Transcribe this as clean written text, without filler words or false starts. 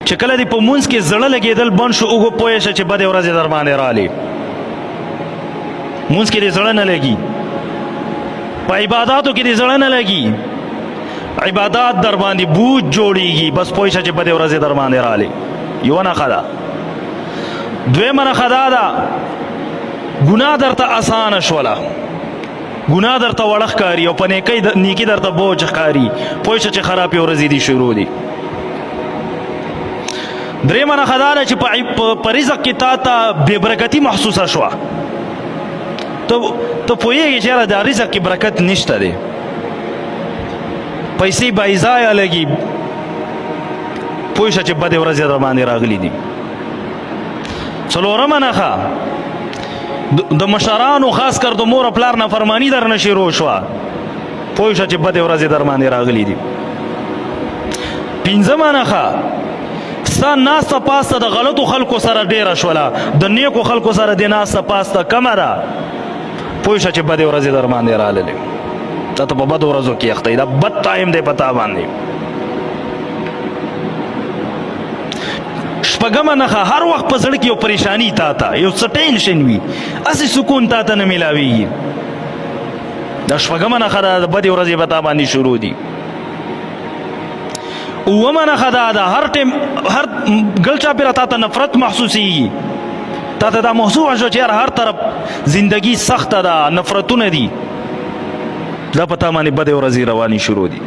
چې کله دې په مونځ کې زړه لګېدل بند شو اوګو پوه شه چې بدې ورځې در باندې رالې. مونځ کې دې زړه نه لګي، په عباداتو کې دې زړه نه لګي، عبادات در باندې بوج جوړیږي، بس پوه شه چې بدې ورځې در باندې رالې. یوه نښه ده. دویمه نښه دا ده ګناه درته اسانه شوله، ګناه درته وړه ښکاري او په نیکي درته بوج ښکاري، پوه شه چې خرابې ورځې دي شروع دي. درېیمه نښه دا ده چې په رزق کې تا ته بېبرکتي محسوسه شوه، ته پوهېږې چې یاره دا رزق کې برکت نشته دی، پیسې بایځایه لګي، پوه شه چې بدې ورځې در باندې راغلي دي. څلورمه نښه د مشرانو خاص کر د مور او پلار نافرماني در نه شروع شوه، پوه شه چې بدې ورځې در باندې راغلي دي. پنځمه نښه ستا ناسته پاسته د غلطو خلکو سره ډېره شوله، د نیکو خلکو سره دې ناسته پاسته کمه ده، پوه شه چې بدې ورځې در باندې راللې، تا ته په بدو ورځو کې اخته دا بد ټایم دی په تا باندې. شپږمه نښه هر وخت په زړه کې یو پریشاني تا ته، یو څه ټینشن وي، هسې سکون تا ته نه میلاویږي. دا شپږمه نښه ده د بدې ورځې په تا باندې شروع دي. اومه نښه دا ده هر ټیم هر ګل چاپېره تا ته نفرت محسوسېږي، تا ته دا محسوسه شوه چې یار هر طرف زندگی سخته ده، نفرتونه دي، دا په تا باندې بدې ورځې روانې شروع دي.